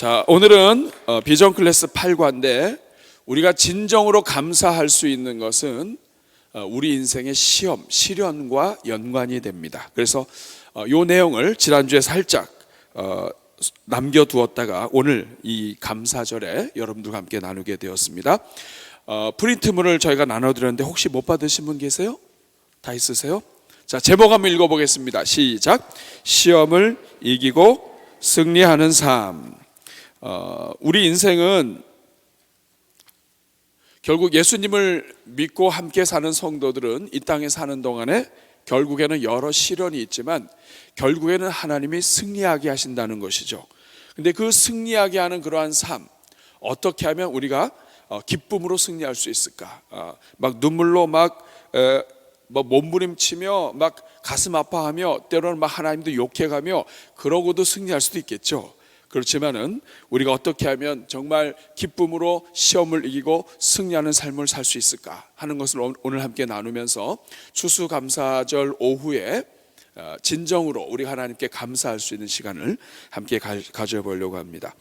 자, 오늘은 비전 클래스 8과인데 우리가 진정으로 감사할 수 있는 것은 우리 인생의 시험, 시련과 연관이 됩니다. 그래서 이 내용을 지난주에 살짝 남겨두었다가 오늘 이 감사절에 여러분들과 함께 나누게 되었습니다. 프린트물을 저희가 나눠드렸는데 혹시 못 받으신 분 계세요? 다 있으세요? 자, 제목 한번 읽어보겠습니다. 시작. 시험을 이기고 승리하는 삶. 우리 인생은 결국 예수님을 믿고 함께 사는 성도들은 이 땅에 사는 동안에 결국에는 여러 시련이 있지만 결국에는 하나님이 승리하게 하신다는 것이죠. 근데 그 승리하게 하는 그러한 삶, 어떻게 하면 우리가 기쁨으로 승리할 수 있을까? 막 눈물로 막 몸부림치며 막 가슴 아파하며 때로는 막 하나님도 욕해가며 그러고도 승리할 수도 있겠죠. 그렇지만은 우리가 어떻게 하면 정말 기쁨으로 시험을 이기고 승리하는 삶을 살 수 있을까 하는 것을 오늘 함께 나누면서 추수감사절 오후에 진정으로 우리 하나님께 감사할 수 있는 시간을 함께 가져보려고 합니다.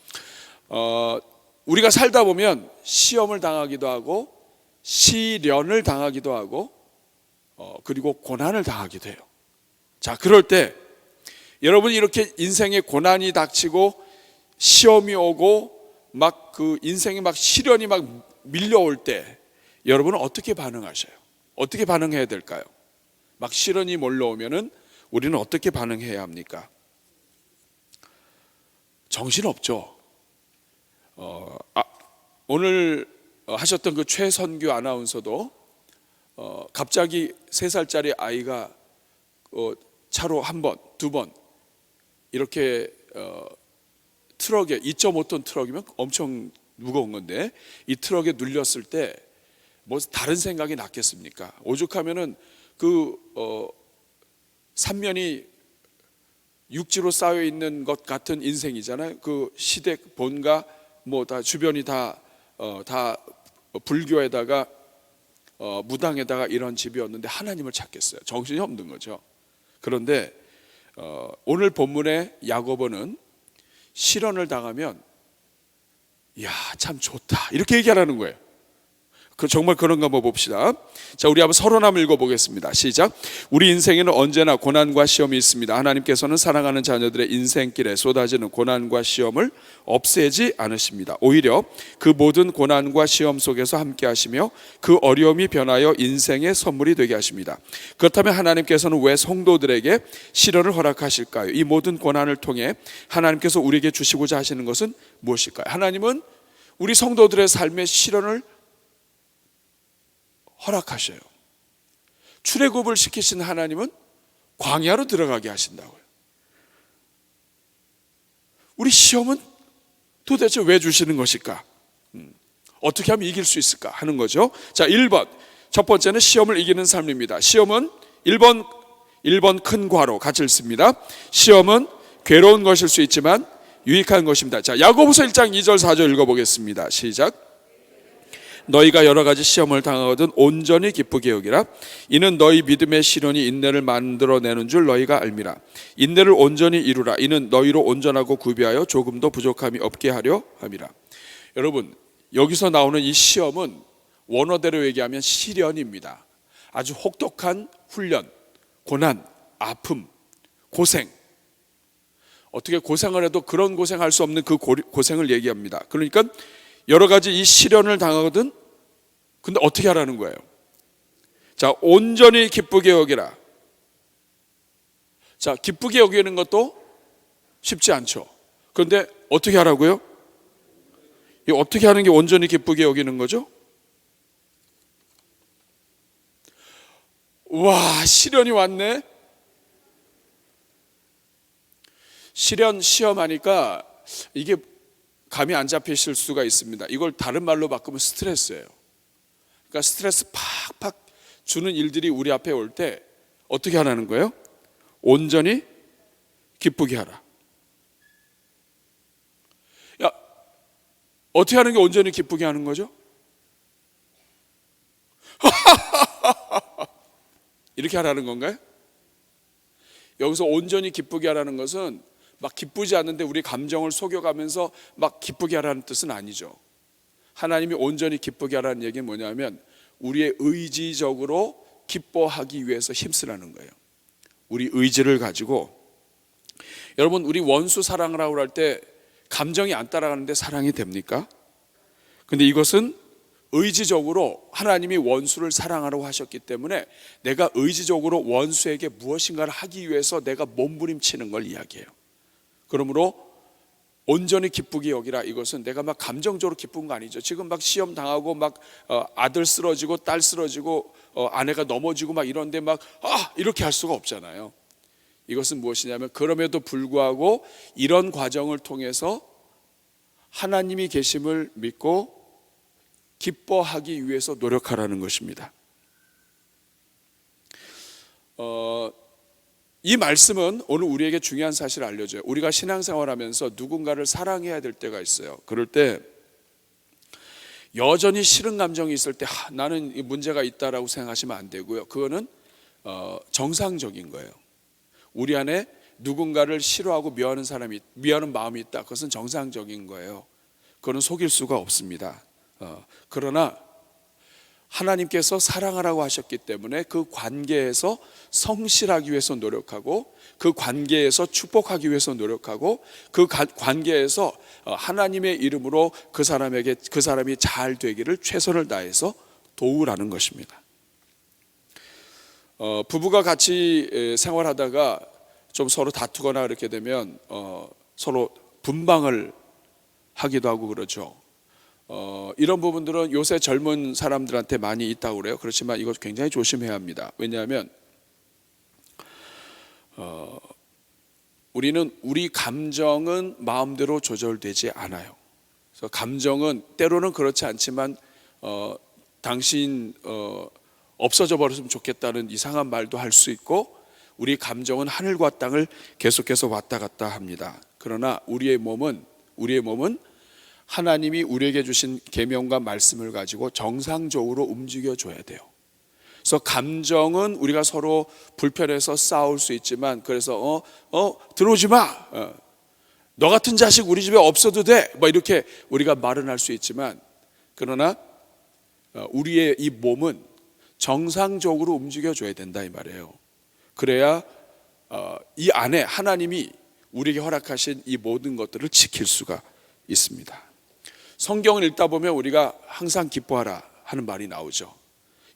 우리가 살다 보면 시험을 당하기도 하고 시련을 당하기도 하고 그리고 고난을 당하기도 해요. 자, 그럴 때 여러분이 이렇게 인생에 고난이 닥치고 시험이 오고 막 그 인생에 막 시련이 막 밀려올 때 여러분은 어떻게 반응하셔요? 어떻게 반응해야 될까요? 막 시련이 몰려오면은 우리는 어떻게 반응해야 합니까? 정신없죠. 오늘 하셨던 그 최선규 아나운서도 갑자기 3살짜리 아이가 차로 한 번, 두 번 이렇게 트럭에 2.5톤 트럭이면 엄청 무거운 건데 이 트럭에 눌렸을 때 뭐 다른 생각이 났겠습니까? 오죽하면은 그 삼면이 육지로 쌓여 있는 것 같은 인생이잖아요. 그 시댁 본가 뭐 다 주변이 다 불교에다가 무당에다가 이런 집이었는데 하나님을 찾겠어요. 정신이 없는 거죠. 그런데 오늘 본문의 야고보는 시련을 당하면 이야 참 좋다 이렇게 얘기하라는 거예요. 정말 그런가 한번 봅시다. 자, 우리 한번 서론 한번 읽어보겠습니다. 시작. 우리 인생에는 언제나 고난과 시험이 있습니다. 하나님께서는 사랑하는 자녀들의 인생길에 쏟아지는 고난과 시험을 없애지 않으십니다. 오히려 그 모든 고난과 시험 속에서 함께 하시며 그 어려움이 변하여 인생의 선물이 되게 하십니다. 그렇다면 하나님께서는 왜 성도들에게 시련을 허락하실까요? 이 모든 고난을 통해 하나님께서 우리에게 주시고자 하시는 것은 무엇일까요? 하나님은 우리 성도들의 삶의 시련을 허락하셔요. 출애굽을 시키신 하나님은 광야로 들어가게 하신다고요. 우리 시험은 도대체 왜 주시는 것일까? 어떻게 하면 이길 수 있을까 하는 거죠. 자, 1번 첫 번째는 시험을 이기는 삶입니다. 시험은 1번 큰 괄호 같이 읽습니다. 시험은 괴로운 것일 수 있지만 유익한 것입니다. 자, 야고보서 1장 2절 4절 읽어보겠습니다. 시작. 너희가 여러 가지 시험을 당하거든 온전히 기쁘게 여기라. 이는 너희 믿음의 시련이 인내를 만들어내는 줄 너희가 알미라. 인내를 온전히 이루라. 이는 너희로 온전하고 구비하여 조금도 부족함이 없게 하려 함이라. 여러분, 여기서 나오는 이 시험은 원어대로 얘기하면 시련입니다. 아주 혹독한 훈련, 고난, 아픔, 고생. 어떻게 고생을 해도 그런 고생할 수 없는 그 고생을 얘기합니다. 그러니까 여러 가지 이 시련을 당하거든. 근데 어떻게 하라는 거예요? 자, 온전히 기쁘게 여기라. 자, 기쁘게 여기는 것도 쉽지 않죠. 그런데 어떻게 하라고요? 이 어떻게 하는 게 온전히 기쁘게 여기는 거죠? 와, 시련이 왔네. 시험하니까 이게 감이 안 잡히실 수가 있습니다. 이걸 다른 말로 바꾸면 스트레스예요. 그러니까 스트레스 팍팍 주는 일들이 우리 앞에 올 때 어떻게 하라는 거예요? 온전히 기쁘게 하라. 야, 어떻게 하는 게 온전히 기쁘게 하는 거죠? 이렇게 하라는 건가요? 여기서 온전히 기쁘게 하라는 것은 막 기쁘지 않는데 우리 감정을 속여가면서 막 기쁘게 하라는 뜻은 아니죠. 하나님이 온전히 기쁘게 하라는 얘기는 뭐냐면 우리의 의지적으로 기뻐하기 위해서 힘쓰라는 거예요. 우리 의지를 가지고, 여러분 우리 원수 사랑을 하고 할 때 감정이 안 따라가는데 사랑이 됩니까? 근데 이것은 의지적으로 하나님이 원수를 사랑하라고 하셨기 때문에 내가 의지적으로 원수에게 무엇인가를 하기 위해서 내가 몸부림치는 걸 이야기해요. 그러므로 온전히 기쁘게 여기라, 이것은 내가 막 감정적으로 기쁜 거 아니죠. 지금 막 시험 당하고 막 아들 쓰러지고 딸 쓰러지고 아내가 넘어지고 막 이런데 막 이렇게 할 수가 없잖아요. 이것은 무엇이냐면 그럼에도 불구하고 이런 과정을 통해서 하나님이 계심을 믿고 기뻐하기 위해서 노력하라는 것입니다. 이 말씀은 오늘 우리에게 중요한 사실을 알려줘요. 우리가 신앙생활하면서 누군가를 사랑해야 될 때가 있어요. 그럴 때 여전히 싫은 감정이 있을 때 나는 문제가 있다라고 생각하시면 안 되고요. 그거는 정상적인 거예요. 우리 안에 누군가를 싫어하고 미워하는 마음이 있다. 그것은 정상적인 거예요. 그거는 속일 수가 없습니다. 그러나 하나님께서 사랑하라고 하셨기 때문에 그 관계에서 성실하기 위해서 노력하고, 그 관계에서 축복하기 위해서 노력하고, 그 관계에서 하나님의 이름으로 그 사람이 잘 되기를 최선을 다해서 도우라는 것입니다. 부부가 같이 생활하다가 좀 서로 다투거나 그렇게 되면 서로 분방을 하기도 하고 그러죠. 이런 부분들은 요새 젊은 사람들한테 많이 있다고 그래요. 그렇지만 이것 굉장히 조심해야 합니다. 왜냐하면 우리 감정은 마음대로 조절되지 않아요. 그래서 감정은 때로는 그렇지 않지만 당신 없어져 버렸으면 좋겠다는 이상한 말도 할 수 있고, 우리 감정은 하늘과 땅을 계속해서 왔다 갔다 합니다. 그러나 우리의 몸은 하나님이 우리에게 주신 계명과 말씀을 가지고 정상적으로 움직여 줘야 돼요. 그래서 감정은 우리가 서로 불편해서 싸울 수 있지만, 그래서 들어오지 마, 너 같은 자식 우리 집에 없어도 돼, 뭐 이렇게 우리가 말은 할 수 있지만, 그러나 우리의 이 몸은 정상적으로 움직여 줘야 된다 이 말이에요. 그래야 이 안에 하나님이 우리에게 허락하신 이 모든 것들을 지킬 수가 있습니다. 성경을 읽다 보면 우리가 항상 기뻐하라 하는 말이 나오죠.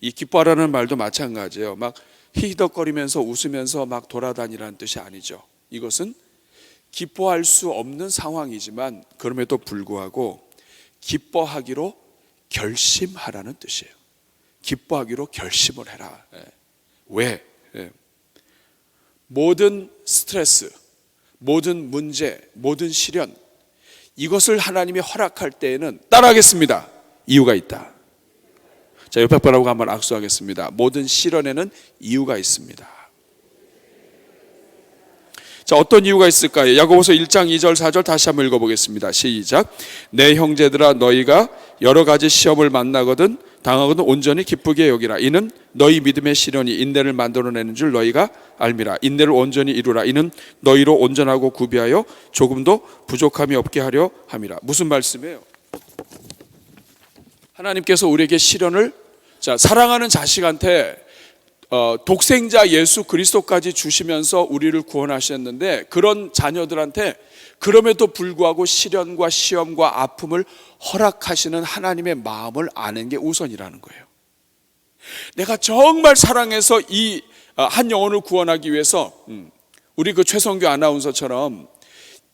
이 기뻐하라는 말도 마찬가지예요. 막 히히덕거리면서 웃으면서 막 돌아다니라는 뜻이 아니죠. 이것은 기뻐할 수 없는 상황이지만 그럼에도 불구하고 기뻐하기로 결심하라는 뜻이에요. 기뻐하기로 결심을 해라. 왜? 모든 스트레스, 모든 문제, 모든 시련, 이것을 하나님이 허락할 때에는 따라하겠습니다. 이유가 있다. 자, 옆에 분하고 한번 악수하겠습니다. 모든 시련에는 이유가 있습니다. 자, 어떤 이유가 있을까요? 야고보서 1장 2절 4절 다시 한번 읽어보겠습니다. 시작. 내 형제들아, 너희가 여러 가지 시험을 당하거든 온전히 기쁘게 여기라. 이는 너희 믿음의 시련이 인내를 만들어내는 줄 너희가 알미라. 인내를 온전히 이루라. 이는 너희로 온전하고 구비하여 조금도 부족함이 없게 하려 함이라. 무슨 말씀이에요? 하나님께서 우리에게 시련을, 사랑하는 자식한테 독생자 예수 그리스도까지 주시면서 우리를 구원하셨는데, 그런 자녀들한테 그럼에도 불구하고 시련과 시험과 아픔을 허락하시는 하나님의 마음을 아는 게 우선이라는 거예요. 내가 정말 사랑해서 이 한 영혼을 구원하기 위해서, 우리 그 최성규 아나운서처럼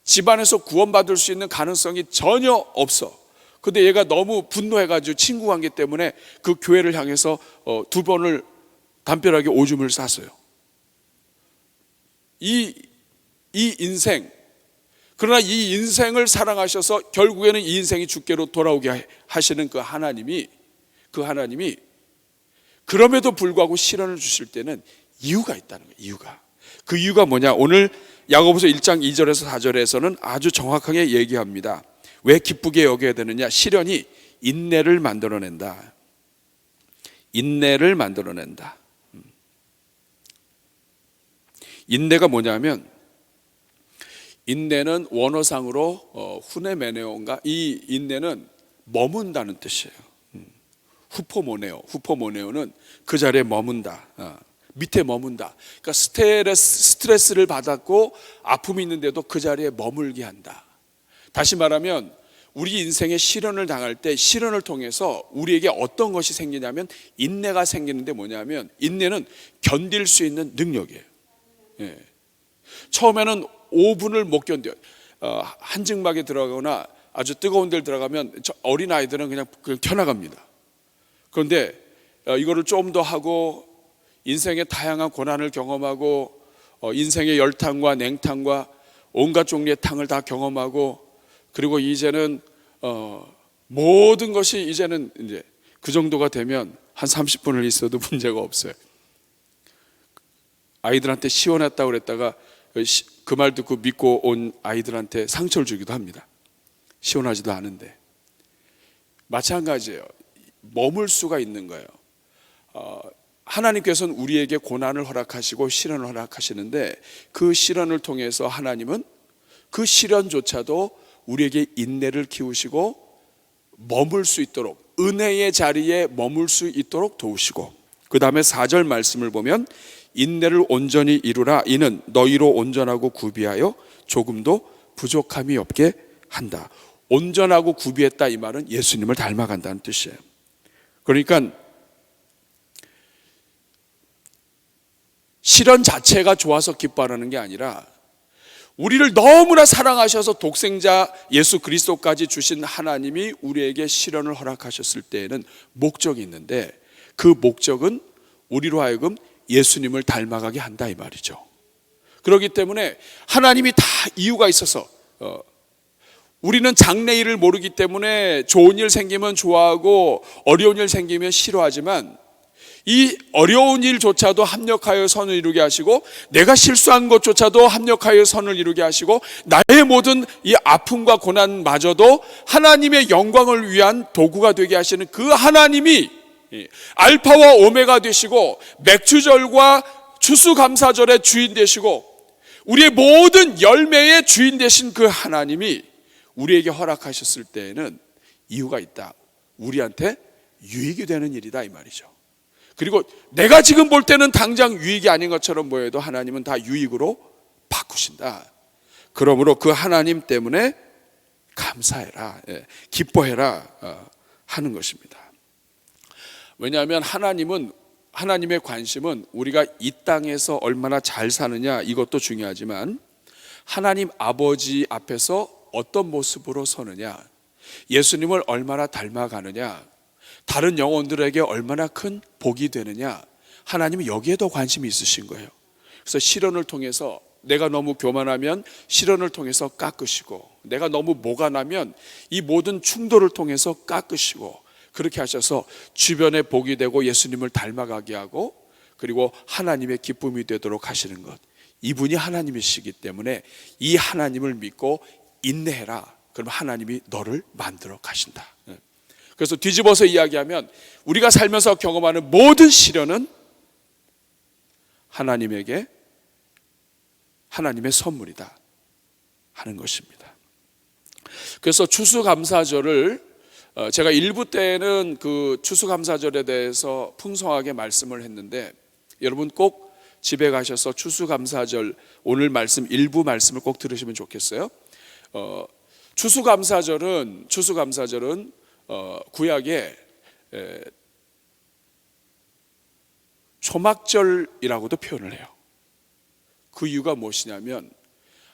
집안에서 구원받을 수 있는 가능성이 전혀 없어. 근데 얘가 너무 분노해가지고 친구 관계 때문에 그 교회를 향해서 2번을 담벼락에 오줌을 쌌어요. 이 인생, 그러나 이 인생을 사랑하셔서 결국에는 이 인생이 주께로 돌아오게 하시는 그 하나님이 그럼에도 불구하고 시련을 주실 때는 이유가 있다는 거예요. 이유가. 그 이유가 뭐냐? 오늘 야고보서 1장 2절에서 4절에서는 아주 정확하게 얘기합니다. 왜 기쁘게 여겨야 되느냐? 시련이 인내를 만들어낸다. 인내를 만들어낸다. 인내가 뭐냐면, 인내는 원어상으로 후네메네오인가, 이 인내는 머문다는 뜻이에요. 후포모네오는 그 자리에 머문다, 밑에 머문다. 그러니까 스트레스를 받았고 아픔이 있는데도 그 자리에 머물게 한다. 다시 말하면 우리 인생에 시련을 당할 때 시련을 통해서 우리에게 어떤 것이 생기냐면 인내가 생기는데, 뭐냐면 인내는 견딜 수 있는 능력이에요. 예. 처음에는 5분을 못 견뎌요. 한증막에 들어가거나 아주 뜨거운 데를 들어가면 어린 아이들은 그냥 켜나갑니다. 그런데 이거를 좀 더 하고 인생의 다양한 고난을 경험하고 인생의 열탕과 냉탕과 온갖 종류의 탕을 다 경험하고, 그리고 이제는 모든 것이 이제는 이제 그 정도가 되면 한 30분을 있어도 문제가 없어요. 아이들한테 시원했다고 그랬다가 그 말 듣고 믿고 온 아이들한테 상처를 주기도 합니다. 시원하지도 않은데. 마찬가지예요. 머물 수가 있는 거예요. 하나님께서는 우리에게 고난을 허락하시고 시련을 허락하시는데, 그 시련을 통해서 하나님은 그 시련조차도 우리에게 인내를 키우시고 머물 수 있도록, 은혜의 자리에 머물 수 있도록 도우시고, 그 다음에 4절 말씀을 보면 인내를 온전히 이루라. 이는 너희로 온전하고 구비하여 조금도 부족함이 없게 한다. 온전하고 구비했다, 이 말은 예수님을 닮아간다는 뜻이에요. 그러니까 시련 자체가 좋아서 기뻐하는 게 아니라, 우리를 너무나 사랑하셔서 독생자 예수 그리스도까지 주신 하나님이 우리에게 시련을 허락하셨을 때에는 목적이 있는데, 그 목적은 우리로 하여금 예수님을 닮아가게 한다, 이 말이죠. 그렇기 때문에 하나님이 다 이유가 있어서, 우리는 장래일을 모르기 때문에 좋은 일 생기면 좋아하고 어려운 일 생기면 싫어하지만, 이 어려운 일조차도 합력하여 선을 이루게 하시고, 내가 실수한 것조차도 합력하여 선을 이루게 하시고, 나의 모든 이 아픔과 고난마저도 하나님의 영광을 위한 도구가 되게 하시는 그 하나님이 알파와 오메가 되시고, 맥주절과 추수감사절의 주인 되시고, 우리의 모든 열매의 주인 되신 그 하나님이 우리에게 허락하셨을 때에는 이유가 있다. 우리한테 유익이 되는 일이다, 이 말이죠. 그리고 내가 지금 볼 때는 당장 유익이 아닌 것처럼 보여도 하나님은 다 유익으로 바꾸신다. 그러므로 그 하나님 때문에 감사해라, 기뻐해라 하는 것입니다. 왜냐하면 하나님의 관심은 우리가 이 땅에서 얼마나 잘 사느냐, 이것도 중요하지만 하나님 아버지 앞에서 어떤 모습으로 서느냐, 예수님을 얼마나 닮아가느냐, 다른 영혼들에게 얼마나 큰 복이 되느냐, 하나님은 여기에 더 관심이 있으신 거예요. 그래서 시련을 통해서 내가 너무 교만하면 시련을 통해서 깎으시고, 내가 너무 모가 나면 이 모든 충돌을 통해서 깎으시고, 그렇게 하셔서 주변에 복이 되고 예수님을 닮아가게 하고, 그리고 하나님의 기쁨이 되도록 하시는 것, 이분이 하나님이시기 때문에 이 하나님을 믿고 인내해라. 그럼 하나님이 너를 만들어 가신다. 그래서 뒤집어서 이야기하면 우리가 살면서 경험하는 모든 시련은 하나님에게 하나님의 선물이다 하는 것입니다. 그래서 추수감사절을 제가 1부 때는 그 추수감사절에 대해서 풍성하게 말씀을 했는데, 여러분 꼭 집에 가셔서 추수감사절 오늘 말씀 1부 말씀을 꼭 들으시면 좋겠어요. 추수감사절은 구약에 초막절이라고도 표현을 해요. 그 이유가 무엇이냐면,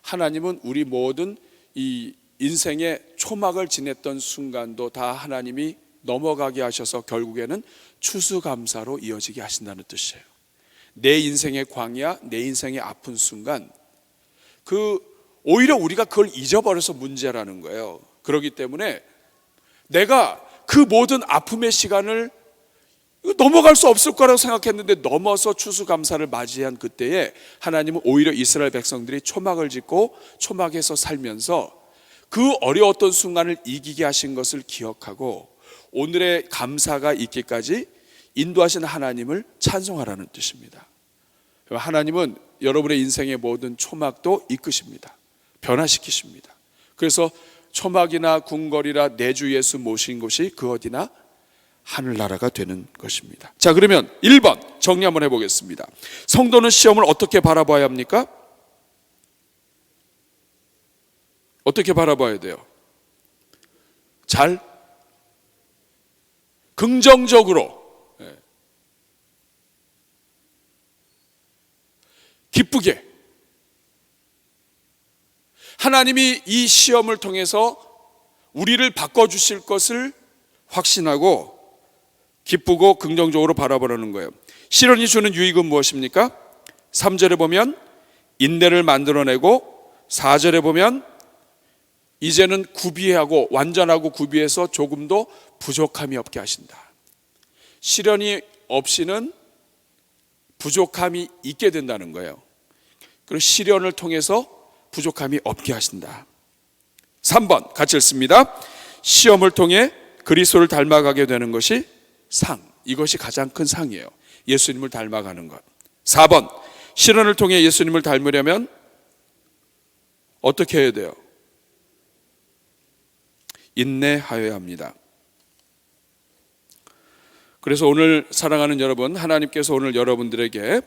하나님은 우리 모든 이 인생의 초막을 지냈던 순간도 다 하나님이 넘어가게 하셔서 결국에는 추수감사로 이어지게 하신다는 뜻이에요. 내 인생의 광야, 내 인생의 아픈 순간, 오히려 우리가 그걸 잊어버려서 문제라는 거예요. 그렇기 때문에 내가 그 모든 아픔의 시간을 넘어갈 수 없을 거라고 생각했는데 넘어서 추수감사를 맞이한 그때에 하나님은 오히려 이스라엘 백성들이 초막을 짓고 초막에서 살면서 그 어려웠던 순간을 이기게 하신 것을 기억하고 오늘의 감사가 있기까지 인도하신 하나님을 찬송하라는 뜻입니다. 하나님은 여러분의 인생의 모든 초막도 이끄십니다. 변화시키십니다. 그래서 초막이나 궁궐이나 내주 예수 모신 곳이 그 어디나 하늘나라가 되는 것입니다. 자, 그러면 1번 정리 한번 해보겠습니다. 성도는 시험을 어떻게 바라봐야 합니까? 어떻게 바라봐야 돼요? 잘, 긍정적으로, 기쁘게. 하나님이 이 시험을 통해서 우리를 바꿔주실 것을 확신하고 기쁘고 긍정적으로 바라보라는 거예요. 시련이 주는 유익은 무엇입니까? 3절에 보면 인내를 만들어내고, 4절에 보면 이제는 구비하고 완전하고 구비해서 조금도 부족함이 없게 하신다. 시련이 없이는 부족함이 있게 된다는 거예요. 그리고 시련을 통해서 부족함이 없게 하신다. 3번 같이 읽습니다. 시험을 통해 그리스도를 닮아가게 되는 것이 상, 이것이 가장 큰 상이에요. 예수님을 닮아가는 것. 4번 시련을 통해 예수님을 닮으려면 어떻게 해야 돼요? 인내하여야 합니다. 그래서 오늘 사랑하는 여러분, 하나님께서 오늘 여러분들에게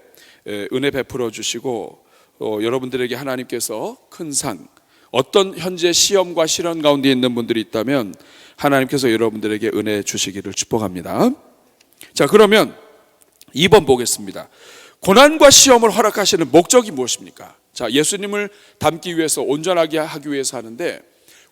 은혜 베풀어 주시고 여러분들에게 하나님께서 큰 상, 어떤 현재 시험과 시련 가운데 있는 분들이 있다면 하나님께서 여러분들에게 은혜 주시기를 축복합니다. 자, 그러면 2번 보겠습니다. 고난과 시험을 허락하시는 목적이 무엇입니까? 자, 예수님을 닮기 위해서, 온전하게 하기 위해서 하는데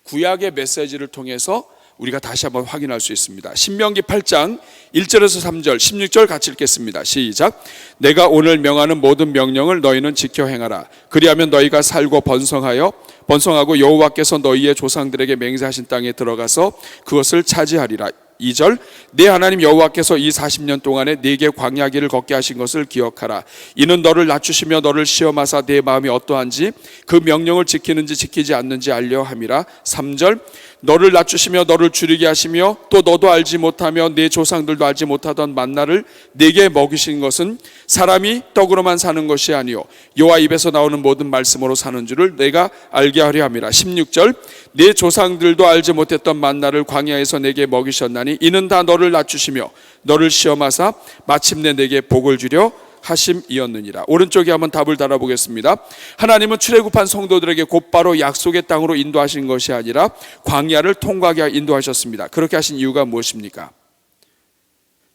구약의 메시지를 통해서 우리가 다시 한번 확인할 수 있습니다. 신명기 8장 1절에서 3절 16절 같이 읽겠습니다. 시작. 내가 오늘 명하는 모든 명령을 너희는 지켜 행하라. 그리하면 너희가 살고 번성하고 여호와께서 너희의 조상들에게 맹세하신 땅에 들어가서 그것을 차지하리라. 2절 내 하나님 여호와께서 이 40년 동안에 네게 광야길을 걷게 하신 것을 기억하라. 이는 너를 낮추시며 너를 시험하사 내 마음이 어떠한지 그 명령을 지키는지 지키지 않는지 알려 함이라. 3절 너를 낮추시며 너를 줄이게 하시며 또 너도 알지 못하며 내 조상들도 알지 못하던 만나를 네게 먹이신 것은 사람이 떡으로만 사는 것이 아니요 여호와 입에서 나오는 모든 말씀으로 사는 줄을 내가 알게 하려 함이라. 16절 내 조상들도 알지 못했던 만나를 광야에서 내게 먹이셨나니 이는 다 너를 낮추시며 너를 시험하사 마침내 내게 복을 주려 하심이었느니라. 오른쪽에 한번 답을 달아보겠습니다. 하나님은 출애굽한 성도들에게 곧바로 약속의 땅으로 인도하신 것이 아니라 광야를 통과하게 인도하셨습니다. 그렇게 하신 이유가 무엇입니까?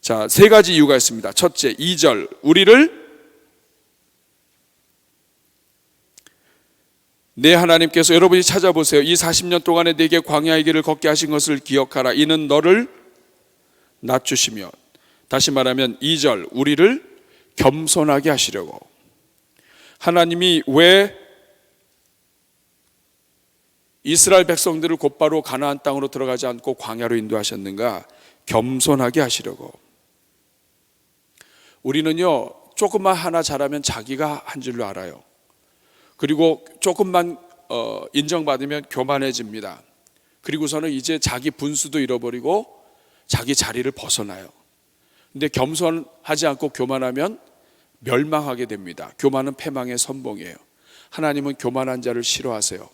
자, 세 가지 이유가 있습니다. 첫째, 2절 우리를 내 하나님께서, 여러분이 찾아보세요. 이 40년 동안에 내게 광야의 길을 걷게 하신 것을 기억하라. 이는 너를 낮추시며, 다시 말하면 2절 우리를 겸손하게 하시려고. 하나님이 왜 이스라엘 백성들을 곧바로 가나안 땅으로 들어가지 않고 광야로 인도하셨는가? 겸손하게 하시려고. 우리는요, 조금만 하나 잘하면 자기가 한 줄로 알아요. 그리고 조금만 인정받으면 교만해집니다. 그리고서는 이제 자기 분수도 잃어버리고 자기 자리를 벗어나요. 근데 겸손하지 않고 교만하면 멸망하게 됩니다. 교만은 패망의 선봉이에요. 하나님은 교만한 자를 싫어하세요.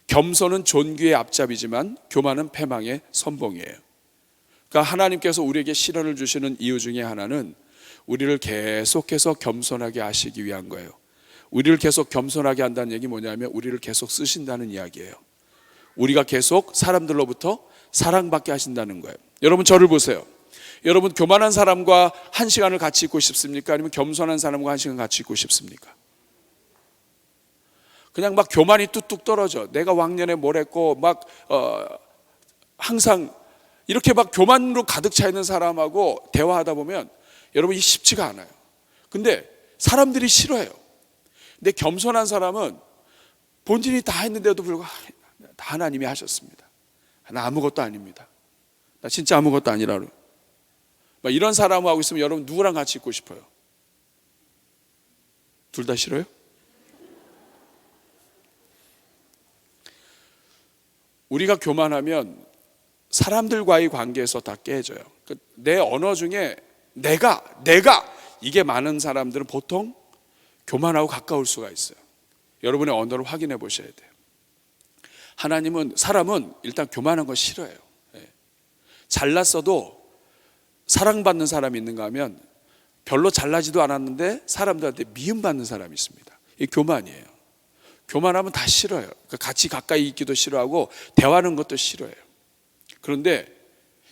겸손은 존귀의 앞잡이지만 교만은 패망의 선봉이에요. 그러니까 하나님께서 우리에게 시련을 주시는 이유 중에 하나는 우리를 계속해서 겸손하게 하시기 위한 거예요. 우리를 계속 겸손하게 한다는 얘기 뭐냐면 우리를 계속 쓰신다는 이야기예요. 우리가 계속 사람들로부터 사랑받게 하신다는 거예요. 여러분 저를 보세요. 여러분 교만한 사람과 한 시간을 같이 있고 싶습니까? 아니면 겸손한 사람과 한 시간 같이 있고 싶습니까? 그냥 막 교만이 뚝뚝 떨어져. 내가 왕년에 뭘 했고 막 항상 이렇게 막 교만으로 가득 차 있는 사람하고 대화하다 보면 여러분 이 쉽지가 않아요. 근데 사람들이 싫어해요. 근데 겸손한 사람은 본인이 다 했는데도 불구하고 다 하나님이 하셨습니다. 나 아무것도 아닙니다. 나 진짜 아무것도 아니라고. 이런 사람하고 있으면 여러분 누구랑 같이 있고 싶어요? 둘 다 싫어요? 우리가 교만하면 사람들과의 관계에서 다 깨져요. 내 언어 중에 내가 이게 많은 사람들은 보통 교만하고 가까울 수가 있어요. 여러분의 언어를 확인해 보셔야 돼요. 사람은 일단 교만한 거 싫어해요. 잘났어도 사랑받는 사람이 있는가 하면 별로 잘나지도 않았는데 사람들한테 미움받는 사람이 있습니다. 이게 교만이에요. 교만하면 다 싫어요. 같이 가까이 있기도 싫어하고 대화하는 것도 싫어해요. 그런데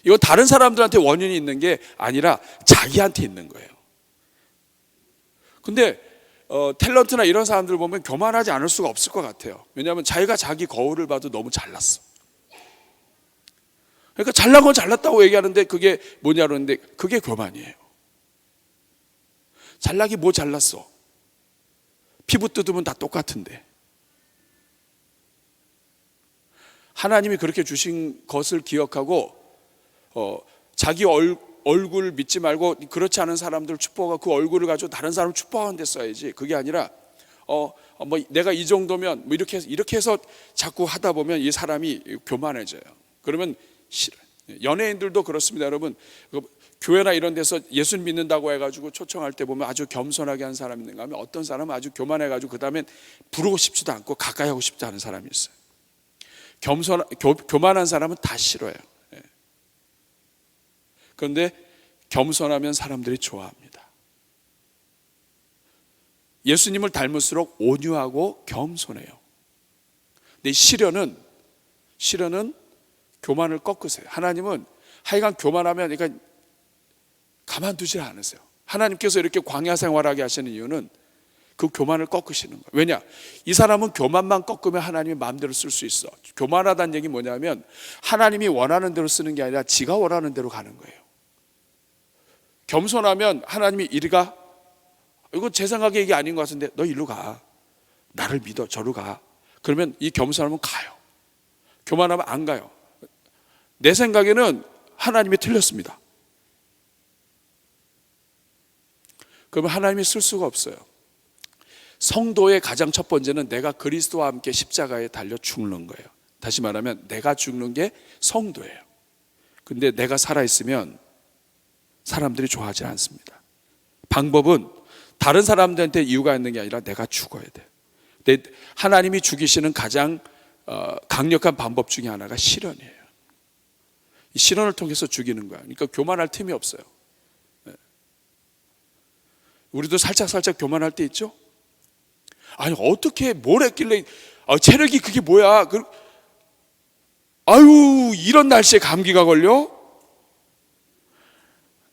이건 다른 사람들한테 원인이 있는 게 아니라 자기한테 있는 거예요. 근데 탤런트나 이런 사람들 보면 교만하지 않을 수가 없을 것 같아요. 왜냐하면 자기가 자기 거울을 봐도 너무 잘났어. 그러니까 잘난 건 잘났다고 얘기하는데 그게 뭐냐 그러는데 그게 교만이에요. 잘나기 뭐 잘났어. 피부 뜯으면 다 똑같은데. 하나님이 그렇게 주신 것을 기억하고 자기 얼굴 믿지 말고 그렇지 않은 사람들 축복하고 그 얼굴을 가지고 다른 사람을 축복하는 데 써야지. 그게 아니라 뭐 내가 이 정도면 뭐 이렇게 해서 자꾸 하다 보면 이 사람이 교만해져요. 그러면 싫어요. 연예인들도 그렇습니다. 여러분 교회나 이런 데서 예수 믿는다고 해가지고 초청할 때 보면 아주 겸손하게 한 사람이 있는가 하면 어떤 사람은 아주 교만해가지고 그 다음엔 부르고 싶지도 않고 가까이 하고 싶지 않은 사람이 있어요. 교만한 사람은 다 싫어요. 그런데 겸손하면 사람들이 좋아합니다. 예수님을 닮을수록 온유하고 겸손해요. 근데 시련은 교만을 꺾으세요. 하나님은 하여간 교만하면 그러니까 가만두지 않으세요. 하나님께서 이렇게 광야 생활하게 하시는 이유는 그 교만을 꺾으시는 거예요. 왜냐? 이 사람은 교만만 꺾으면 하나님이 마음대로 쓸 수 있어. 교만하다는 얘기 뭐냐면 하나님이 원하는 대로 쓰는 게 아니라 지가 원하는 대로 가는 거예요. 겸손하면 하나님이 이리 가. 이거 제 생각에 이게 아닌 것 같은데 너 이리로 가. 나를 믿어. 저로 가. 그러면 이 겸손하면 가요. 교만하면 안 가요. 내 생각에는 하나님이 틀렸습니다. 그러면 하나님이 쓸 수가 없어요. 성도의 가장 첫 번째는 내가 그리스도와 함께 십자가에 달려 죽는 거예요. 다시 말하면 내가 죽는 게 성도예요. 근데 내가 살아있으면 사람들이 좋아하지 않습니다. 방법은 다른 사람들한테 이유가 있는 게 아니라 내가 죽어야 돼요. 근데 하나님이 죽이시는 가장 강력한 방법 중에 하나가 실현이에요. 이 실현을 통해서 죽이는 거야. 그러니까 교만할 틈이 없어요. 우리도 살짝 교만할 때 있죠? 아니 어떻게 뭘 했길래 체력이 그게 뭐야? 아유 이런 날씨에 감기가 걸려?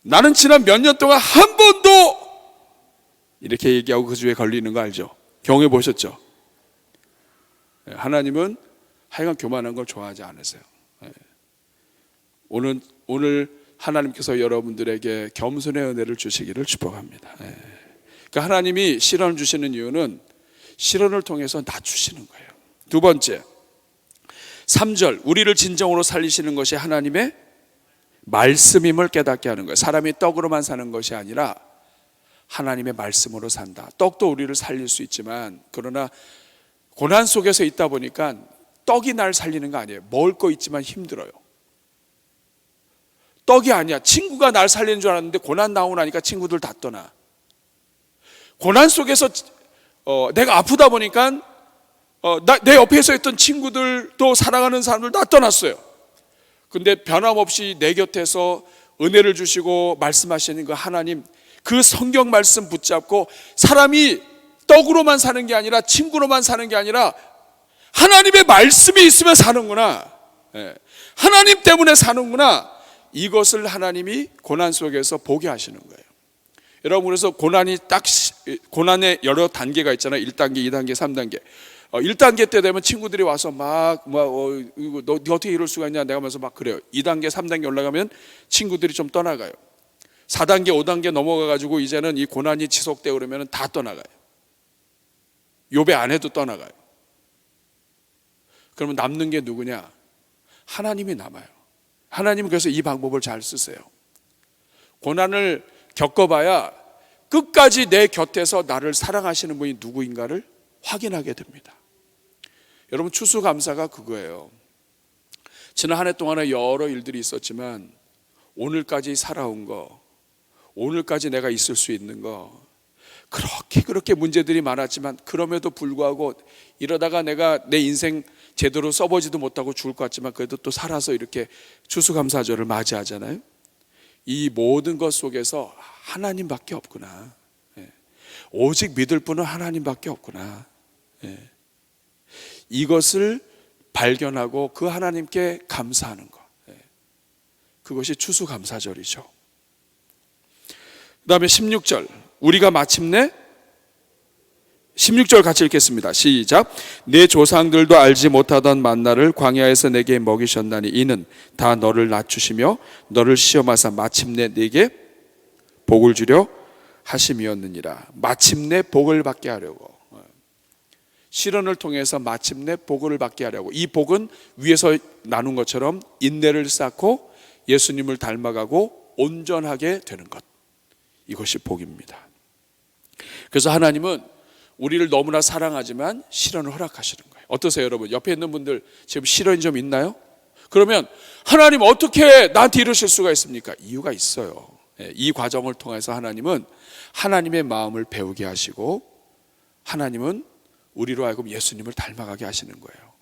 나는 지난 몇 년 동안 한 번도 이렇게 얘기하고 그 주에 걸리는 거 알죠? 경험해 보셨죠? 하나님은 하여간 교만한 걸 좋아하지 않으세요. 오늘 하나님께서 여러분들에게 겸손의 은혜를 주시기를 축복합니다. 그러니까 하나님이 시련을 주시는 이유는 시련을 통해서 낮추시는 거예요. 두 번째 3절 우리를 진정으로 살리시는 것이 하나님의 말씀임을 깨닫게 하는 거예요. 사람이 떡으로만 사는 것이 아니라 하나님의 말씀으로 산다. 떡도 우리를 살릴 수 있지만 그러나 고난 속에서 있다 보니까 떡이 날 살리는 거 아니에요. 먹을 거 있지만 힘들어요. 떡이 아니야. 친구가 날 살리는 줄 알았는데 고난 나오고 나니까 친구들 다 떠나. 고난 속에서 내가 아프다 보니까 내 옆에서 있던 친구들도 사랑하는 사람들 다 떠났어요. 근데 변함없이 내 곁에서 은혜를 주시고 말씀하시는 그 하나님, 그 성경 말씀 붙잡고 사람이 떡으로만 사는 게 아니라 친구로만 사는 게 아니라 하나님의 말씀이 있으면 사는구나. 하나님 때문에 사는구나. 이것을 하나님이 고난 속에서 보게 하시는 거예요. 여러분 그래서 고난의 여러 단계가 있잖아요. 1단계, 2단계, 3단계. 1단계 때 되면 친구들이 와서 너 어떻게 이럴 수가 있냐 내가 하면서 막 그래요. 2단계, 3단계 올라가면 친구들이 좀 떠나가요. 4단계, 5단계 넘어가가지고 이제는 이 고난이 지속되고 그러면 다 떠나가요. 욥의 아내도 떠나가요. 그러면 남는 게 누구냐? 하나님이 남아요. 하나님은 그래서 이 방법을 잘 쓰세요. 고난을 겪어봐야 끝까지 내 곁에서 나를 사랑하시는 분이 누구인가를 확인하게 됩니다. 여러분 추수감사가 그거예요. 지난 한 해 동안에 여러 일들이 있었지만 오늘까지 살아온 거, 오늘까지 내가 있을 수 있는 거, 그렇게 문제들이 많았지만 그럼에도 불구하고 이러다가 내가 내 인생 제대로 써보지도 못하고 죽을 것 같지만 그래도 또 살아서 이렇게 추수감사절을 맞이하잖아요. 이 모든 것 속에서 하나님밖에 없구나. 오직 믿을 분은 하나님밖에 없구나. 이것을 발견하고 그 하나님께 감사하는 것, 그것이 추수감사절이죠. 그 다음에 16절, 우리가 마침내 16절 같이 읽겠습니다. 시작. 내 조상들도 알지 못하던 만나를 광야에서 내게 먹이셨나니 이는 다 너를 낮추시며 너를 시험하사 마침내 내게 복을 주려 하심이었느니라. 마침내 복을 받게 하려고, 시련을 통해서 마침내 복을 받게 하려고. 이 복은 위에서 나눈 것처럼 인내를 쌓고 예수님을 닮아가고 온전하게 되는 것, 이것이 복입니다. 그래서 하나님은 우리를 너무나 사랑하지만 시련을 허락하시는 거예요. 어떠세요 여러분? 옆에 있는 분들 지금 시련이 좀 있나요? 그러면 하나님 어떻게 나한테 이러실 수가 있습니까? 이유가 있어요. 이 과정을 통해서 하나님은 하나님의 마음을 배우게 하시고 하나님은 우리로 하여금 예수님을 닮아가게 하시는 거예요.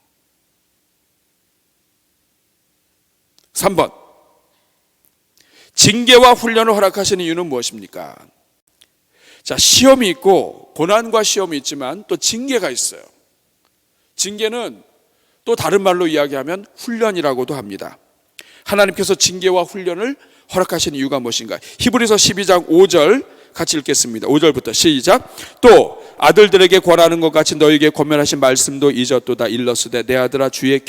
3번, 징계와 훈련을 허락하시는 이유는 무엇입니까? 자, 시험이 있고 고난과 시험이 있지만 또 징계가 있어요. 징계는 또 다른 말로 이야기하면 훈련이라고도 합니다. 하나님께서 징계와 훈련을 허락하시는 이유가 무엇인가? 히브리서 12장 5절 같이 읽겠습니다. 5절부터 시작. 또 아들들에게 권하는 것 같이 너에게 권면하신 말씀도 잊었도다. 일렀으되 내 아들아 주의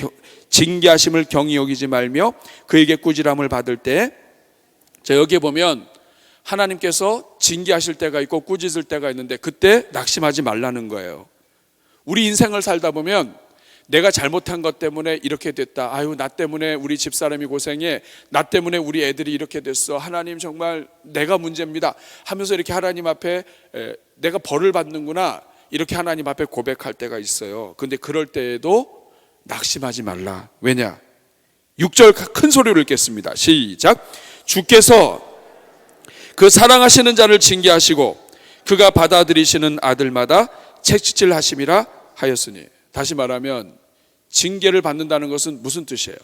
징계하심을 경히 여기지 말며 그에게 꾸지람을 받을 때, 자, 여기에 보면 하나님께서 징계하실 때가 있고 꾸짖을 때가 있는데 그때 낙심하지 말라는 거예요. 우리 인생을 살다 보면 내가 잘못한 것 때문에 이렇게 됐다. 아유, 나 때문에 우리 집사람이 고생해. 나 때문에 우리 애들이 이렇게 됐어. 하나님 정말 내가 문제입니다 하면서 이렇게 하나님 앞에 내가 벌을 받는구나, 이렇게 하나님 앞에 고백할 때가 있어요. 근데 그럴 때에도 낙심하지 말라. 왜냐? 6절 큰 소리로 읽겠습니다. 시작. 주께서 그 사랑하시는 자를 징계하시고 그가 받아들이시는 아들마다 채찍질 하심이라 하였으니. 다시 말하면 징계를 받는다는 것은 무슨 뜻이에요?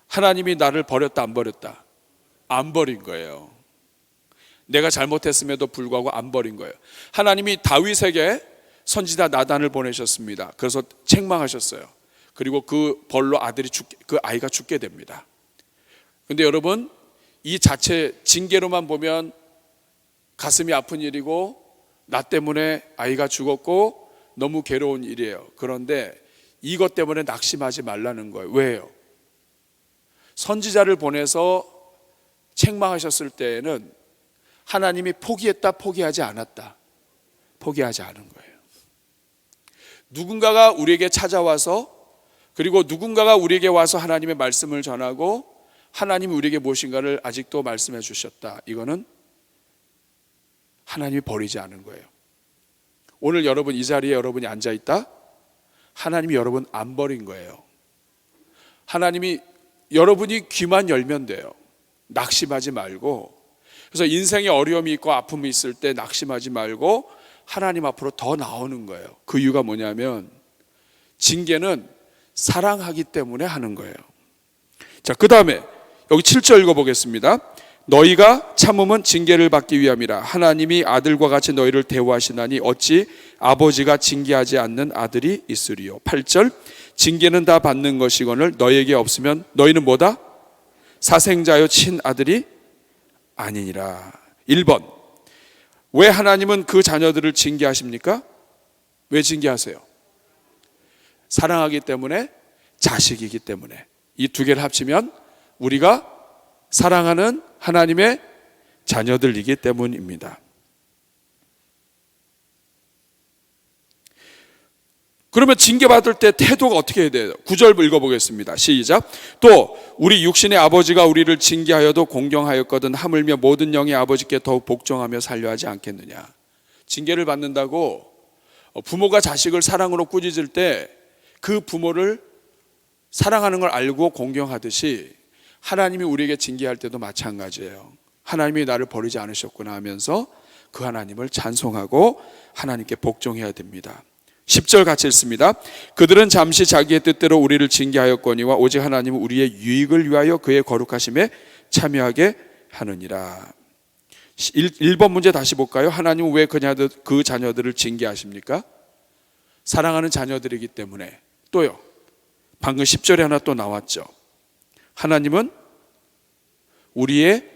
하나님이 나를 버렸다 안 버렸다? 안 버린 거예요. 내가 잘못했음에도 불구하고 안 버린 거예요. 하나님이 다윗에게 선지자 나단을 보내셨습니다. 그래서 책망하셨어요. 그리고 그 벌로 그 아이가 죽게 됩니다. 근데 여러분, 이 자체 징계로만 보면 가슴이 아픈 일이고 나 때문에 아이가 죽었고 너무 괴로운 일이에요. 그런데 이것 때문에 낙심하지 말라는 거예요. 왜요? 선지자를 보내서 책망하셨을 때에는 하나님이 포기했다, 포기하지 않았다? 포기하지 않은 거예요. 누군가가 우리에게 찾아와서, 그리고 누군가가 우리에게 와서 하나님의 말씀을 전하고 하나님이 우리에게 무엇인가를 아직도 말씀해 주셨다. 이거는 하나님이 버리지 않은 거예요. 오늘 여러분 이 자리에 여러분이 앉아있다? 하나님이 여러분 안 버린 거예요. 하나님이 여러분이 귀만 열면 돼요. 낙심하지 말고. 그래서 인생에 어려움이 있고 아픔이 있을 때 낙심하지 말고 하나님 앞으로 더 나오는 거예요. 그 이유가 뭐냐면 징계는 사랑하기 때문에 하는 거예요. 자, 그 다음에 여기 7절 읽어보겠습니다. 너희가 참음은 징계를 받기 위함이라. 하나님이 아들과 같이 너희를 대우하시나니 어찌 아버지가 징계하지 않는 아들이 있으리요. 8절 징계는 다 받는 것이거늘 너희에게 없으면 너희는 뭐다? 사생자요 친아들이 아니니라. 1번, 왜 하나님은 그 자녀들을 징계하십니까? 왜 징계하세요? 사랑하기 때문에, 자식이기 때문에. 이 두 개를 합치면 우리가 사랑하는 하나님의 자녀들이기 때문입니다. 그러면 징계받을 때 태도가 어떻게 해야 돼요? 9절 읽어보겠습니다. 시작. 또 우리 육신의 아버지가 우리를 징계하여도 공경하였거든 하물며 모든 영의 아버지께 더욱 복종하며 살려 하지 않겠느냐. 징계를 받는다고 부모가 자식을 사랑으로 꾸짖을 때 그 부모를 사랑하는 걸 알고 공경하듯이 하나님이 우리에게 징계할 때도 마찬가지예요. 하나님이 나를 버리지 않으셨구나 하면서 그 하나님을 찬송하고 하나님께 복종해야 됩니다. 10절 같이 읽습니다. 그들은 잠시 자기의 뜻대로 우리를 징계하였거니와 오직 하나님은 우리의 유익을 위하여 그의 거룩하심에 참여하게 하느니라. 1번 문제 다시 볼까요? 하나님은 왜 그 자녀들을 징계하십니까? 사랑하는 자녀들이기 때문에. 또요, 방금 10절에 하나 또 나왔죠. 하나님은 우리의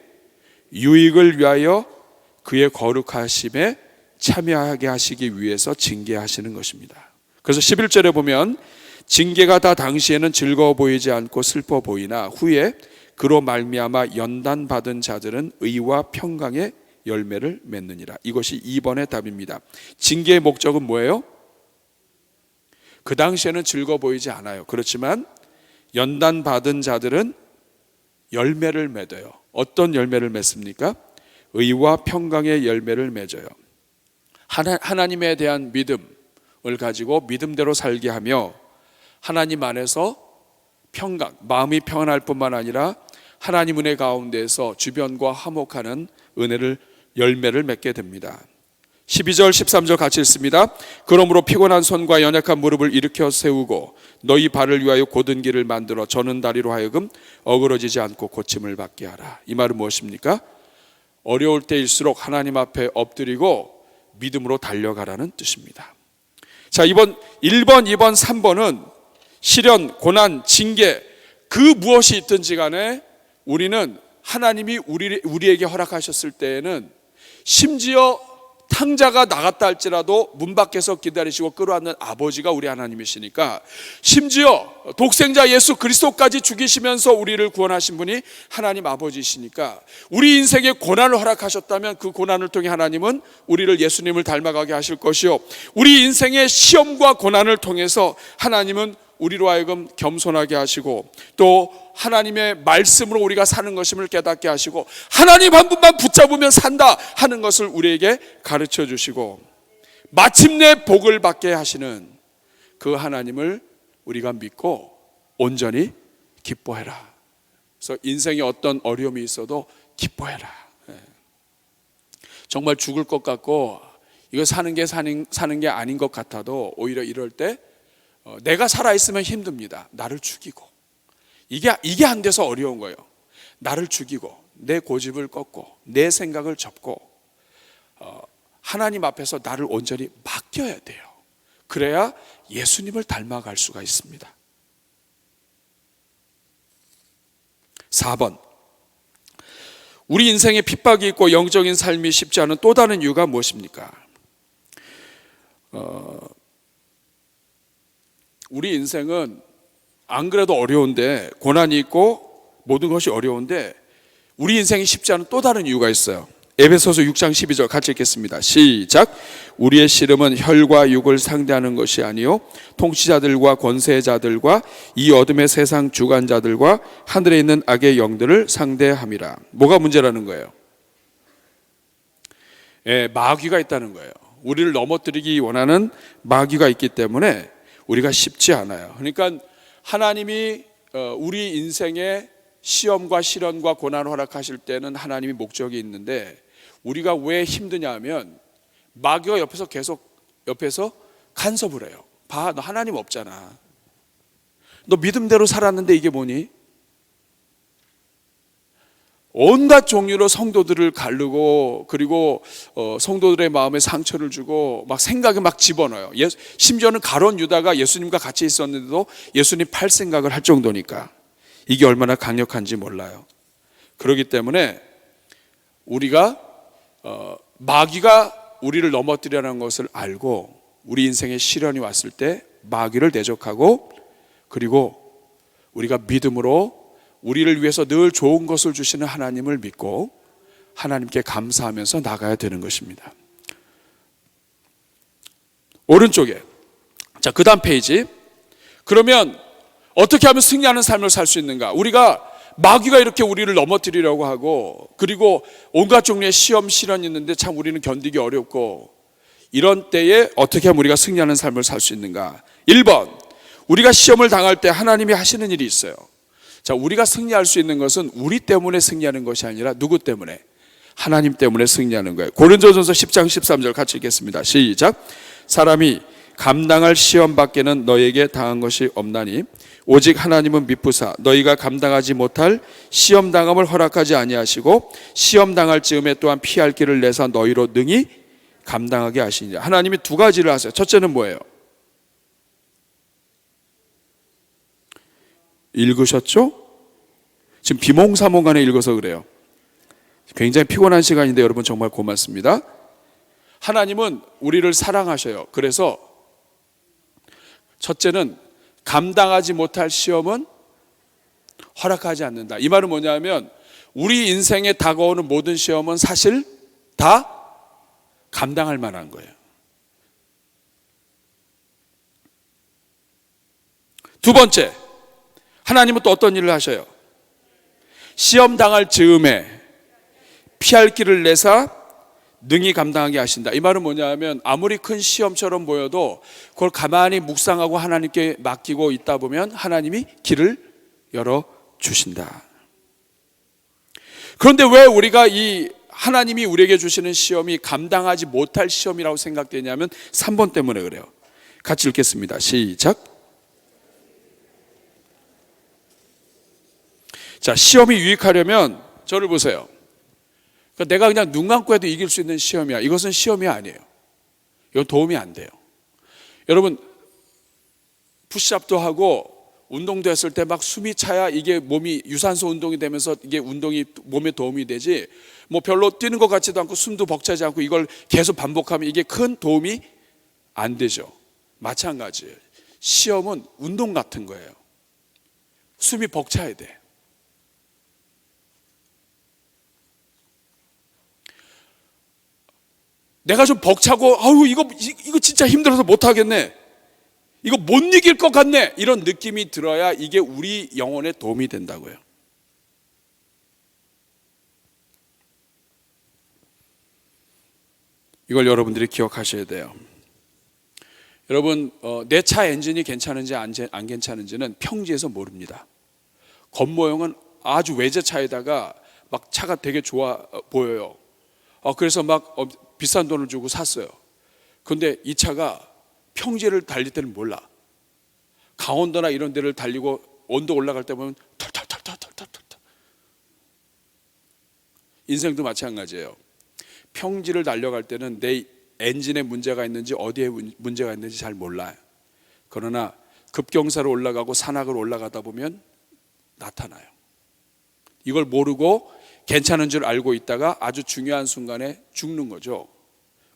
유익을 위하여 그의 거룩하심에 참여하게 하시기 위해서 징계하시는 것입니다. 그래서 11절에 보면 징계가 다 당시에는 즐거워 보이지 않고 슬퍼 보이나 후에 그로 말미암아 연단받은 자들은 의와 평강의 열매를 맺느니라. 이것이 2번의 답입니다. 징계의 목적은 뭐예요? 그 당시에는 즐거워 보이지 않아요. 그렇지만 연단받은 자들은 열매를 맺어요. 어떤 열매를 맺습니까? 의와 평강의 열매를 맺어요. 하나님에 대한 믿음을 가지고 믿음대로 살게 하며 하나님 안에서 평강, 마음이 평안할 뿐만 아니라 하나님 은혜 가운데서 주변과 화목하는 열매를 맺게 됩니다. 12절 13절 같이 읽습니다. 그러므로 피곤한 손과 연약한 무릎을 일으켜 세우고 너희 발을 위하여 곧은 길을 만들어 저는 다리로 하여금 어그러지지 않고 고침을 받게 하라. 이 말은 무엇입니까? 어려울 때일수록 하나님 앞에 엎드리고 믿음으로 달려가라는 뜻입니다. 자, 1번, 2번, 3번은 시련, 고난, 징계 그 무엇이 있든지 간에 우리는 하나님이 우리에게 허락하셨을 때에는 심지어 탕자가 나갔다 할지라도 문 밖에서 기다리시고 끌어안는 아버지가 우리 하나님이시니까, 심지어 독생자 예수 그리스도까지 죽이시면서 우리를 구원하신 분이 하나님 아버지시니까 우리 인생에 고난을 허락하셨다면 그 고난을 통해 하나님은 우리를 예수님을 닮아가게 하실 것이요, 우리 인생의 시험과 고난을 통해서 하나님은 우리로 하여금 겸손하게 하시고 또 하나님의 말씀으로 우리가 사는 것임을 깨닫게 하시고 하나님 한 분만 붙잡으면 산다 하는 것을 우리에게 가르쳐 주시고 마침내 복을 받게 하시는 그 하나님을 우리가 믿고 온전히 기뻐해라. 그래서 인생에 어떤 어려움이 있어도 기뻐해라. 정말 죽을 것 같고 이거 사는 게 아닌 것 같아도 오히려 이럴 때 내가 살아있으면 힘듭니다. 나를 죽이고 이게 안 돼서 어려운 거예요. 나를 죽이고 내 고집을 꺾고 내 생각을 접고 하나님 앞에서 나를 온전히 맡겨야 돼요. 그래야 예수님을 닮아갈 수가 있습니다. 4번, 우리 인생에 핍박이 있고 영적인 삶이 쉽지 않은 또 다른 이유가 무엇입니까? 우리 인생은 안 그래도 어려운데, 고난이 있고 모든 것이 어려운데 우리 인생이 쉽지 않은 또 다른 이유가 있어요. 에베소서 6장 12절 같이 읽겠습니다. 시작. 우리의 씨름은 혈과 육을 상대하는 것이 아니요 통치자들과 권세자들과 이 어둠의 세상 주관자들과 하늘에 있는 악의 영들을 상대함이라. 뭐가 문제라는 거예요? 마귀가 있다는 거예요. 우리를 넘어뜨리기 원하는 마귀가 있기 때문에 우리가 쉽지 않아요. 그러니까 하나님이 우리 인생에 시험과 시련과 고난을 허락하실 때는 하나님이 목적이 있는데 우리가 왜 힘드냐 하면 마귀가 옆에서 간섭을 해요. 봐, 너 하나님 없잖아. 너 믿음대로 살았는데 이게 뭐니? 온갖 종류로 성도들을 가르고 그리고 성도들의 마음에 상처를 주고 막 생각에 막 집어넣어요. 심지어는 가룟 유다가 예수님과 같이 있었는데도 예수님 팔 생각을 할 정도니까 이게 얼마나 강력한지 몰라요. 그렇기 때문에 우리가 마귀가 우리를 넘어뜨리라는 것을 알고 우리 인생에 시련이 왔을 때 마귀를 대적하고 그리고 우리가 믿음으로 우리를 위해서 늘 좋은 것을 주시는 하나님을 믿고 하나님께 감사하면서 나가야 되는 것입니다. 오른쪽에, 자, 그 다음 페이지. 그러면 어떻게 하면 승리하는 삶을 살 수 있는가? 우리가 마귀가 이렇게 우리를 넘어뜨리려고 하고 그리고 온갖 종류의 시험, 시련이 있는데 참 우리는 견디기 어렵고 이런 때에 어떻게 하면 우리가 승리하는 삶을 살 수 있는가? 1번, 우리가 시험을 당할 때 하나님이 하시는 일이 있어요. 자, 우리가 승리할 수 있는 것은 우리 때문에 승리하는 것이 아니라 누구 때문에? 하나님 때문에 승리하는 거예요. 고린도전서 10장 13절 같이 읽겠습니다. 시작. 사람이 감당할 시험 밖에는 너에게 당한 것이 없나니 오직 하나님은 미쁘사 너희가 감당하지 못할 시험 당함을 허락하지 아니하시고 시험 당할 즈음에 또한 피할 길을 내사 너희로 능히 감당하게 하시니라. 하나님이 두 가지를 하세요. 첫째는 뭐예요? 읽으셨죠? 지금 비몽사몽간에 읽어서 그래요. 굉장히 피곤한 시간인데 여러분 정말 고맙습니다. 하나님은 우리를 사랑하셔요. 그래서 첫째는 감당하지 못할 시험은 허락하지 않는다. 이 말은 뭐냐면 우리 인생에 다가오는 모든 시험은 사실 다 감당할 만한 거예요. 두 번째, 하나님은 또 어떤 일을 하셔요? 시험 당할 즈음에 피할 길을 내사 능히 감당하게 하신다. 이 말은 뭐냐면 아무리 큰 시험처럼 보여도 그걸 가만히 묵상하고 하나님께 맡기고 있다 보면 하나님이 길을 열어주신다. 그런데 왜 우리가 이 하나님이 우리에게 주시는 시험이 감당하지 못할 시험이라고 생각되냐면 3번 때문에 그래요. 같이 읽겠습니다. 시작. 자, 시험이 유익하려면 저를 보세요. 그러니까 내가 그냥 눈 감고 해도 이길 수 있는 시험이야. 이것은 시험이 아니에요. 이건 도움이 안 돼요. 여러분 푸시업도 하고 운동도 했을 때 막 숨이 차야 이게 몸이 유산소 운동이 되면서 이게 운동이 몸에 도움이 되지, 뭐 별로 뛰는 것 같지도 않고 숨도 벅차지 않고 이걸 계속 반복하면 이게 큰 도움이 안 되죠. 마찬가지예요. 시험은 운동 같은 거예요. 숨이 벅차야 돼. 내가 좀 벅차고 아유 이거 진짜 힘들어서 못하겠네, 이거 못 이길 것 같네, 이런 느낌이 들어야 이게 우리 영혼에 도움이 된다고요. 이걸 여러분들이 기억하셔야 돼요. 여러분 내 차 엔진이 괜찮은지 안 괜찮은지는 평지에서 모릅니다. 겉모형은 아주 외제차에다가 막 차가 되게 좋아 보여요. 그래서 막 비싼 돈을 주고 샀어요. 그런데 이 차가 평지를 달릴 때는 몰라. 강원도나 이런 데를 달리고 온도 올라갈 때 보면 털털털털털털털. 인생도 마찬가지예요. 평지를 달려갈 때는 내 엔진에 문제가 있는지 어디에 문제가 있는지 잘 몰라요. 그러나 급경사로 올라가고 산악을 올라가다 보면 나타나요. 이걸 모르고 괜찮은 줄 알고 있다가 아주 중요한 순간에 죽는 거죠.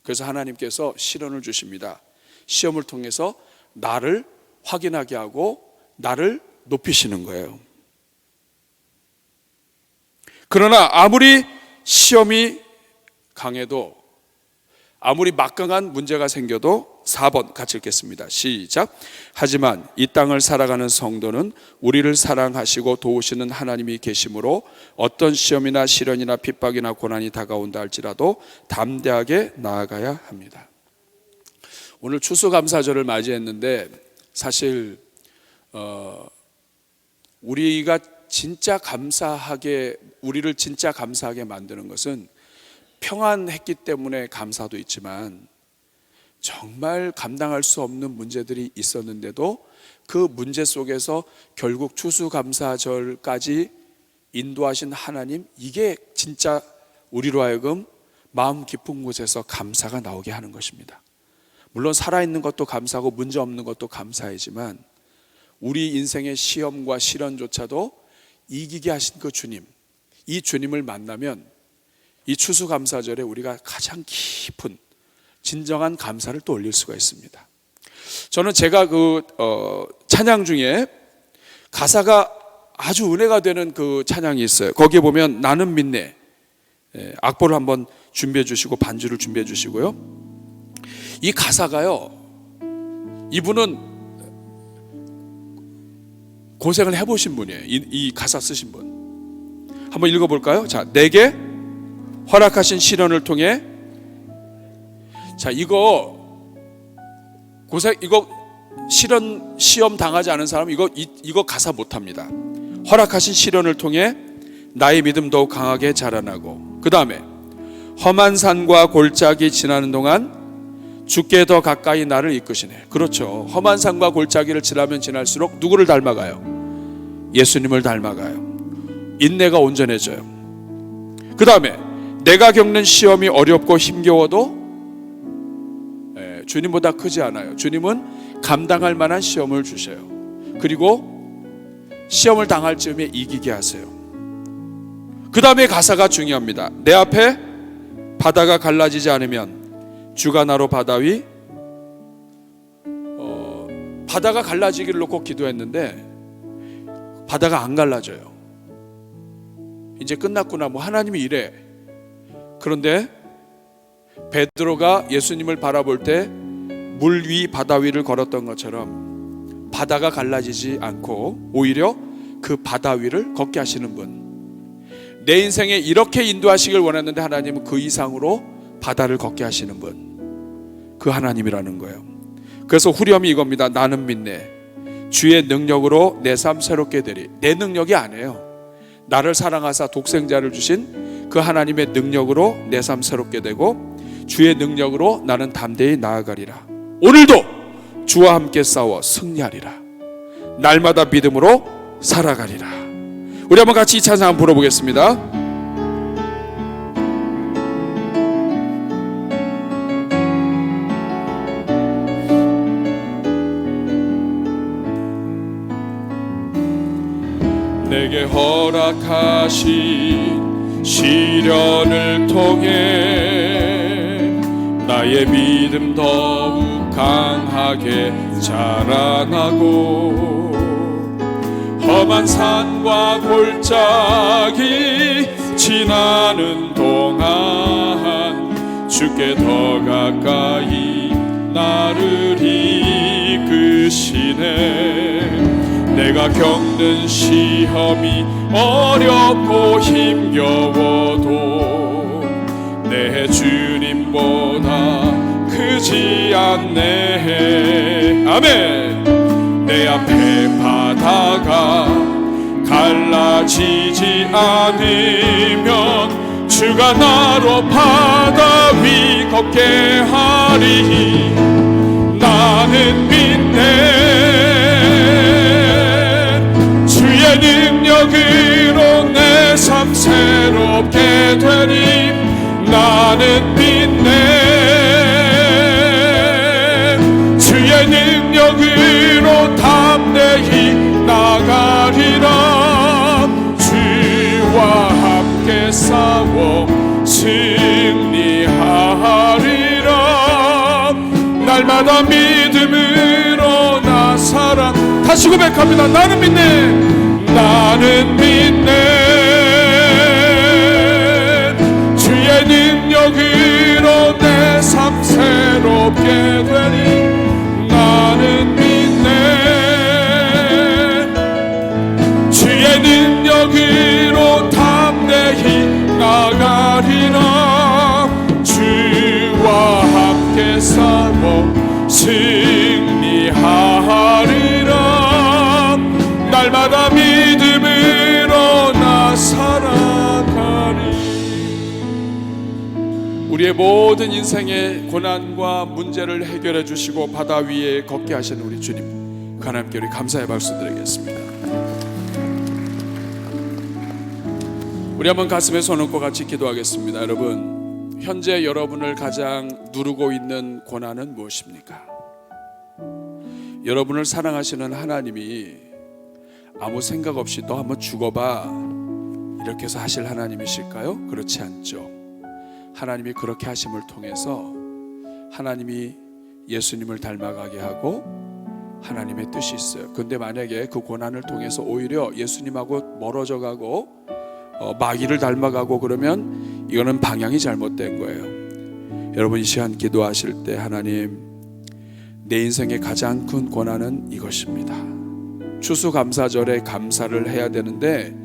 그래서 하나님께서 시련을 주십니다. 시험을 통해서 나를 확인하게 하고 나를 높이시는 거예요. 그러나 아무리 시험이 강해도, 아무리 막강한 문제가 생겨도 4번 같이 읽겠습니다. 시작. 하지만 이 땅을 살아가는 성도는 우리를 사랑하시고 도우시는 하나님이 계심으로 어떤 시험이나 시련이나 핍박이나 고난이 다가온다 할지라도 담대하게 나아가야 합니다. 오늘 추수감사절을 맞이했는데 사실 우리가 진짜 감사하게, 우리를 진짜 감사하게 만드는 것은 평안했기 때문에 감사도 있지만 정말 감당할 수 없는 문제들이 있었는데도 그 문제 속에서 결국 추수감사절까지 인도하신 하나님, 이게 진짜 우리로 하여금 마음 깊은 곳에서 감사가 나오게 하는 것입니다. 물론 살아있는 것도 감사하고 문제 없는 것도 감사이지만 우리 인생의 시험과 시련조차도 이기게 하신 그 주님, 이 주님을 만나면 이 추수감사절에 우리가 가장 깊은 진정한 감사를 또 올릴 수가 있습니다. 저는 제가 찬양 중에 가사가 아주 은혜가 되는 그 찬양이 있어요. 거기에 보면 나는 믿네, 악보를 한번 준비해 주시고 반주를 준비해 주시고요. 이 가사가요, 이분은 고생을 해보신 분이에요. 이 가사 쓰신 분 한번 읽어볼까요? 자, 내게 허락하신 시련을 통해, 자, 이거 시험 당하지 않은 사람 이거 가사 못합니다. 허락하신 시련을 통해 나의 믿음 더욱 강하게 자라나고, 그 다음에 험한 산과 골짜기 지나는 동안 주께 더 가까이 나를 이끄시네. 그렇죠. 험한 산과 골짜기를 지나면 지날수록 누구를 닮아가요? 예수님을 닮아가요. 인내가 온전해져요. 그 다음에 내가 겪는 시험이 어렵고 힘겨워도 주님보다 크지 않아요. 주님은 감당할 만한 시험을 주셔요. 그리고 시험을 당할 즈음에 이기게 하세요. 그 다음에 가사가 중요합니다. 내 앞에 바다가 갈라지지 않으면 주가 나로 바다 위 바다가 갈라지기를 놓고 기도했는데 바다가 안 갈라져요. 이제 끝났구나, 뭐 하나님이 이래. 그런데 베드로가 예수님을 바라볼 때 물 위 바다 위를 걸었던 것처럼 바다가 갈라지지 않고 오히려 그 바다 위를 걷게 하시는 분, 내 인생에 이렇게 인도하시길 원했는데 하나님은 그 이상으로 바다를 걷게 하시는 분, 그 하나님이라는 거예요. 그래서 후렴이 이겁니다. 나는 믿네. 주의 능력으로 내 삶 새롭게 되리. 내 능력이 아니에요. 나를 사랑하사 독생자를 주신 그 하나님의 능력으로 내 삶 새롭게 되고 주의 능력으로 나는 담대히 나아가리라. 오늘도 주와 함께 싸워 승리하리라. 날마다 믿음으로 살아가리라. 우리 한번 같이 이 찬양 한번 불러보겠습니다. 내게 허락하신 시련을 통해 나의 믿음 더욱 강하게 자라나고 험한 산과 골짜기 지나는 동안 주께 더 가까이 나를 이끄시네. 내가 겪는 시험이 어렵고 힘겨워도 내 주님보다 크지 않네. 아멘. 내 앞에 바다가 갈라지지 않으면 주가 나로 바다 위 걷게 하리. 나는 믿네. 주의 능력으로 내 삶 새롭게 되리. 나는 믿네. 주의 능력으로 담대히 나가리라. 주와 함께 싸워 승리하리라. 날마다 믿음으로 나 살아. 다시 고백합니다. 나는 믿네. 나는 믿네. 주의 능력으로 내 삶 새롭게 되리. 나는 믿네. 주의 능력으로 담대히 나가리라. 주와 함께 싸워 승리하리라. 날마다 믿음으로 나 살아가리. 우리의 모든 인생의 고난과 문제를 해결해 주시고 바다 위에 걷게 하시는 우리 주님, 하나님께 우리 감사의 박수 드리겠습니다. 우리 한번 가슴에 손 얹고 같이 기도하겠습니다. 여러분, 현재 여러분을 가장 누르고 있는 고난은 무엇입니까? 여러분을 사랑하시는 하나님이 아무 생각 없이 너 한번 죽어봐 이렇게 해서 하실 하나님이실까요? 그렇지 않죠. 하나님이 그렇게 하심을 통해서 하나님이 예수님을 닮아가게 하고 하나님의 뜻이 있어요. 근데 만약에 그 고난을 통해서 오히려 예수님하고 멀어져 가고 마귀를 닮아가고 그러면 이거는 방향이 잘못된 거예요. 여러분, 이 시간 기도하실 때 하나님, 내 인생의 가장 큰 고난은 이것입니다. 추수감사절에 감사를 해야 되는데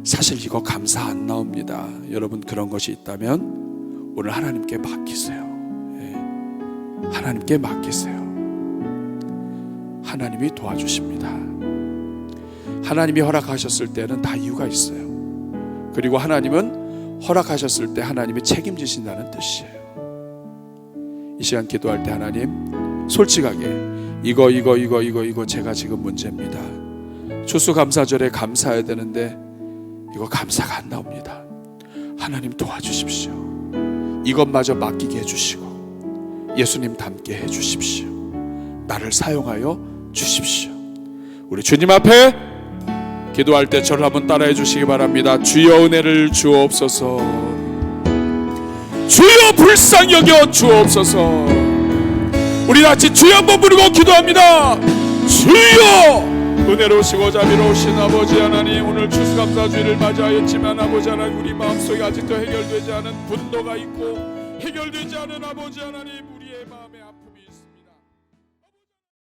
사실 이거 감사 안 나옵니다. 여러분, 그런 것이 있다면 오늘 하나님께 맡기세요. 하나님께 맡기세요. 하나님이 도와주십니다. 하나님이 허락하셨을 때는 다 이유가 있어요. 그리고 하나님은 허락하셨을 때 하나님이 책임지신다는 뜻이에요. 이 시간 기도할 때 하나님 솔직하게 이거 제가 지금 문제입니다. 추수감사절에 감사해야 되는데 이거 감사가 안 나옵니다. 하나님 도와주십시오. 이것마저 맡기게 해주시고 예수님 닮게 해주십시오. 나를 사용하여 주십시오. 우리 주님 앞에 기도할 때 저를 한번 따라해 주시기 바랍니다. 주여 은혜를 주옵소서. 주여 불쌍히 여겨 주옵소서. 우리 같이 주여 한번 부르고 기도합니다. 주여 은혜로우시고 자비로우신 아버지 하나님, 오늘 추수감사주의를 맞이하였지만 아버지 하나님, 우리 마음속에 아직도 해결되지 않은 분노가 있고 해결되지 않은 아버지 하나님